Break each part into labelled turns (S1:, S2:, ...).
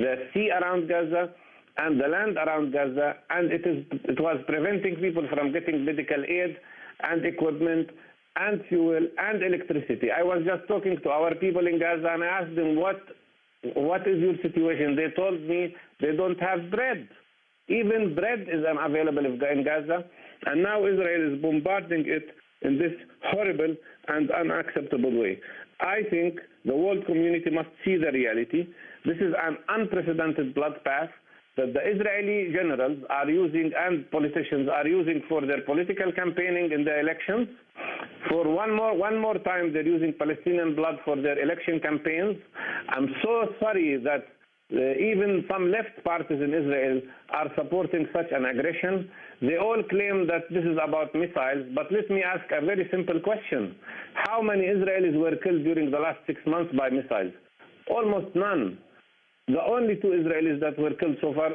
S1: the sea around Gaza and the land around Gaza, and it was preventing people from getting medical aid and equipment and fuel and electricity. I was just talking to our people in Gaza, and I asked them, what is your situation? They told me they don't have bread. Even bread is unavailable in Gaza, and now Israel is bombarding it in this horrible and unacceptable way. I think the world community must see the reality. This is an unprecedented bloodbath that the Israeli generals are using and politicians are using for their political campaigning in the elections. For one more time, they're using Palestinian blood for their election campaigns. I'm so sorry that even some left parties in Israel are supporting such an aggression. They all claim that this is about missiles, but let me ask a very simple question. How many Israelis were killed during the last 6 months by missiles? Almost none. The only 2 Israelis that were killed so far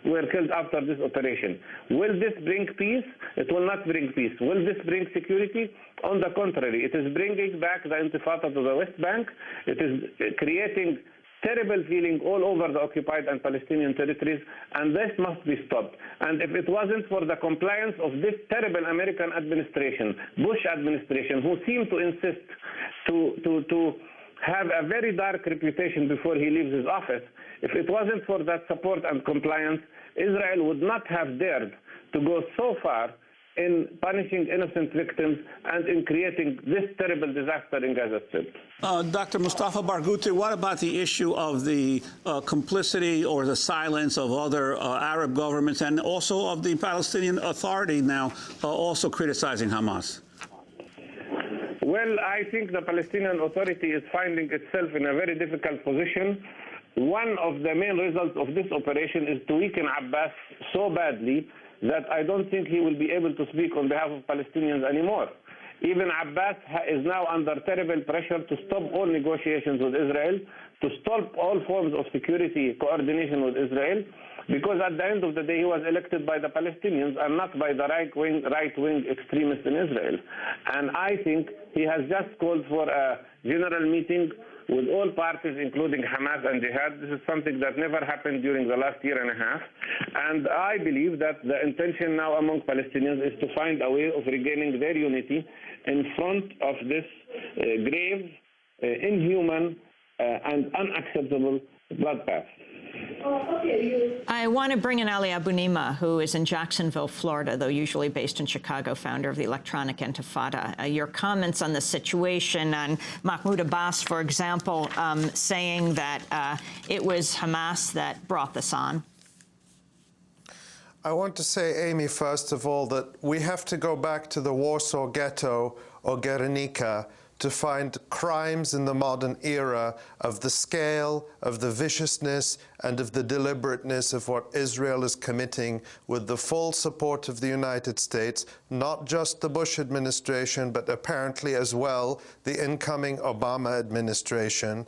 S1: were killed after this operation. Will this bring peace? It will not bring peace. Will this bring security? On the contrary, it is bringing back the Intifada to the West Bank. It is creating terrible feeling all over the occupied and Palestinian territories, and this must be stopped. And if it wasn't for the compliance of this terrible American administration, Bush administration, who seemed to insist to have a very dark reputation before he leaves his office, if it wasn't for that support and compliance, Israel would not have dared to go so far in punishing innocent victims and in creating this terrible disaster in Gaza Strip.
S2: Dr. Mustafa Barghouti, what about the issue of the complicity or the silence of other Arab governments and also of the Palestinian Authority now also criticizing Hamas?
S1: Well, I think the Palestinian Authority is finding itself in a very difficult position. One of the main results of this operation is to weaken Abbas so badly that I don't think he will be able to speak on behalf of Palestinians anymore. Even Abbas is now under terrible pressure to stop all negotiations with Israel, to stop all forms of security coordination with Israel, because at the end of the day, he was elected by the Palestinians and not by the right-wing extremists in Israel. And I think he has just called for a general meeting with all parties, including Hamas and Jihad. This is something that never happened during the last year and a half. And I believe that the intention now among Palestinians is to find a way of regaining their unity in front of this grave, inhuman, and unacceptable bloodbath.
S3: I want to bring in Ali Abunimah, who is in Jacksonville, Florida, though usually based in Chicago, founder of the Electronic Intifada. Your comments on the situation, and Mahmoud Abbas, for example, saying that it was Hamas that brought this on.
S4: I want to say, Amy, first of all, that we have to go back to the Warsaw Ghetto or Guernica to find crimes in the modern era of the scale, of the viciousness, and of the deliberateness of what Israel is committing with the full support of the United States, not just the Bush administration, but apparently as well the incoming Obama administration.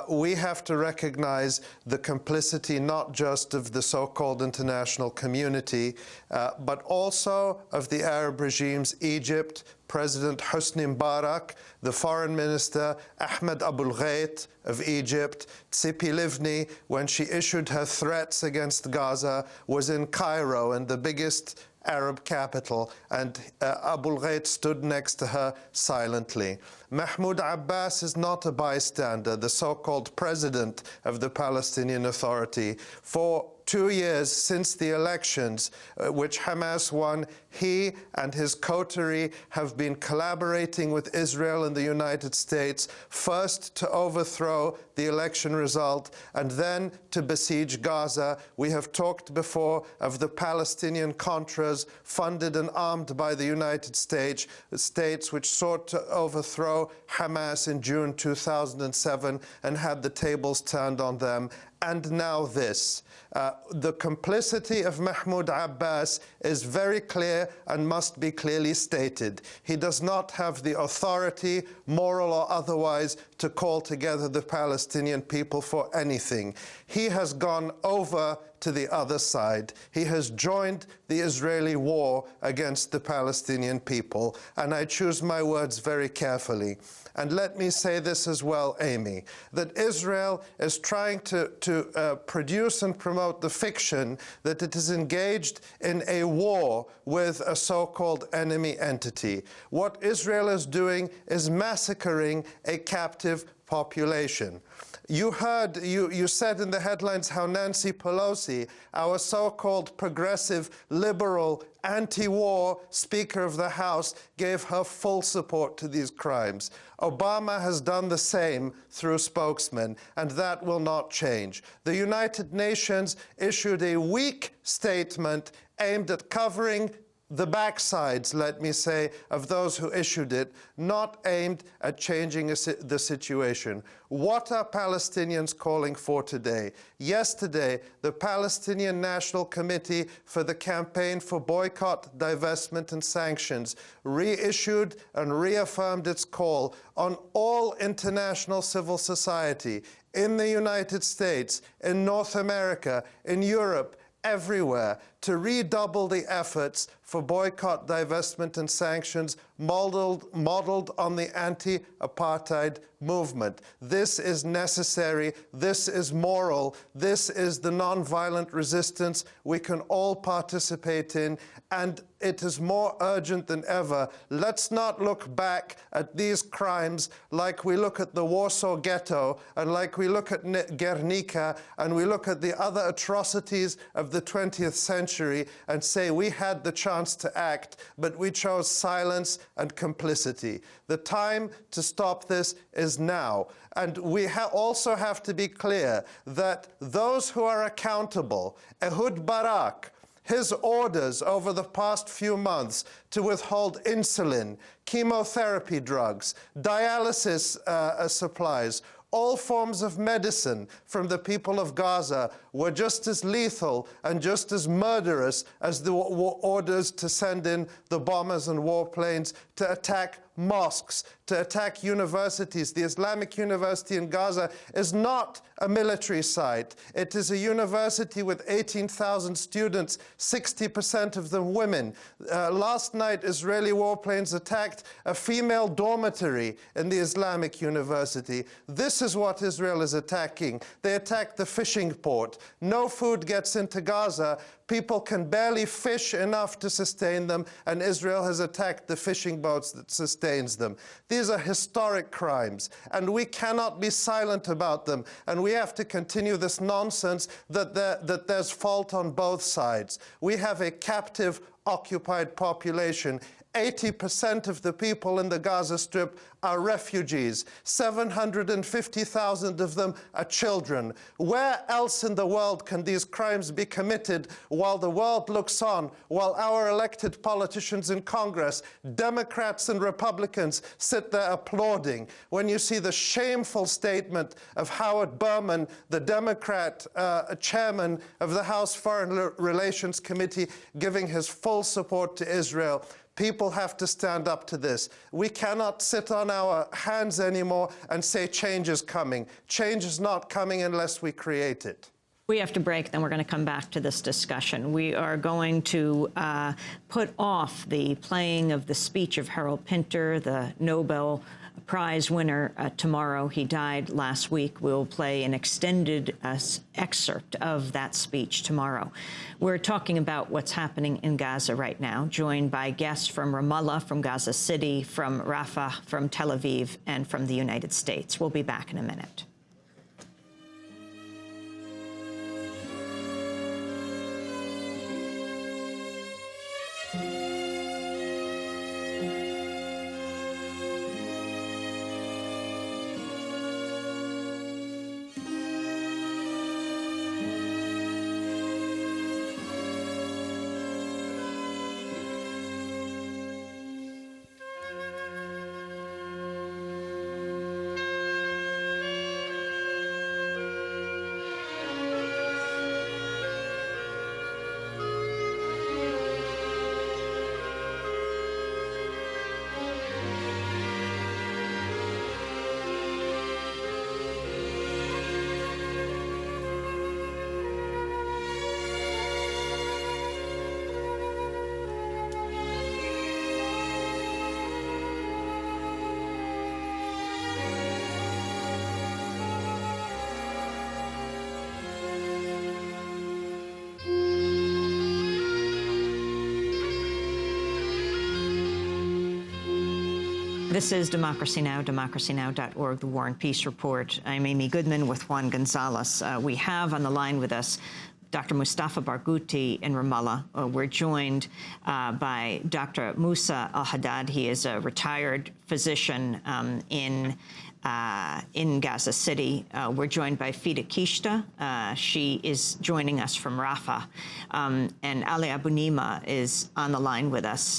S4: We have to recognize the complicity not just of the so-called international community, but also of the Arab regimes, Egypt, President Hosni Barak, the Foreign Minister Ahmed âall-out of Egypt. Tzipi Livni, when she issued her threats against Gaza, was in Cairo, in the biggest Arab capital, and âall-out stood next to her silently. Mahmoud Abbas is not a bystander, the so-called president of the Palestinian Authority. For 2 years since the elections, which Hamas won, he and his coterie have been collaborating with Israel and the United States, first to overthrow the election result and then to besiege Gaza. We have talked before of the Palestinian Contras funded and armed by the United States, which sought to overthrow Hamas in June 2007 and had the tables turned on them. And now this. The complicity of Mahmoud Abbas is very clear and must be clearly stated. He does not have the authority, moral or otherwise, to call together the Palestinian people for anything. He has gone over to the other side. He has joined the Israeli war against the Palestinian people, and I choose my words very carefully. And let me say this as well, Amy, that Israel is trying to to produce and promote the fiction that it is engaged in a war with a so-called enemy entity. What Israel is doing is massacring a captive population. You said in the headlines how Nancy Pelosi, our so-called progressive, liberal, anti-war Speaker of the House, gave her full support to these crimes. Obama has done the same through spokesmen, and that will not change. The United Nations issued a weak statement aimed at covering the backsides, let me say, of those who issued it, not aimed at changing the situation. What are Palestinians calling for today? Yesterday, the Palestinian National Committee for the Campaign for Boycott, Divestment and Sanctions reissued and reaffirmed its call on all international civil society in the United States, in North America, in Europe, everywhere, to redouble the efforts for boycott, divestment, and sanctions modeled on the anti-apartheid movement. This is necessary. This is moral. This is the nonviolent resistance we can all participate in, and it is more urgent than ever. Let's not look back at these crimes like we look at the Warsaw Ghetto and like we look at Guernica and we look at the other atrocities of the 20th century and say we had the chance to act, but we chose silence and complicity. The time to stop this is now. And we also have to be clear that those who are accountable, Ehud Barak, his orders over the past few months to withhold insulin, chemotherapy drugs, dialysis supplies, all forms of medicine from the people of Gaza were just as lethal and just as murderous as the orders to send in the bombers and warplanes to attack mosques, to attack universities. The Islamic University in Gaza is not a military site. It is a university with 18,000 students, 60% of them women. Last night, Israeli warplanes attacked a female dormitory in the Islamic University. This is what Israel is attacking. They attacked the fishing port. No food gets into Gaza. People can barely fish enough to sustain them, and Israel has attacked the fishing boats that sustains them. These are historic crimes, and we cannot be silent about them, and we have to continue this nonsense that there's fault on both sides. We have a captive, occupied population. 80% of the people in the Gaza Strip are refugees. 750,000 of them are children. Where else in the world can these crimes be committed while the world looks on, while our elected politicians in Congress, Democrats and Republicans, sit there applauding? When you see the shameful statement of Howard Berman, the Democrat chairman of the House Foreign Relations Committee, giving his full support to Israel, people have to stand up to this. We cannot sit on our hands anymore and say change is coming. Change is not coming unless we create it.
S3: We have to break, then we're going to come back to this discussion. We are going to put off the playing of the speech of Harold Pinter, the Nobel Prize winner, tomorrow. He died last week. We'll play an extended excerpt of that speech tomorrow. We're talking about what's happening in Gaza right now, joined by guests from Ramallah, from Gaza City, from Rafah, from Tel Aviv, and from the United States. We'll be back in a minute. This is Democracy Now!, democracynow.org, the War and Peace Report. I'm Amy Goodman with Juan Gonzalez. We have on the line with us Dr. Mustafa Barghouti in Ramallah. We're joined by Dr. Musa Al-Haddad. He is a retired physician in Gaza City. We're joined by Fida Kishta. She is joining us from Rafah. And Ali Abu Nima is on the line with us.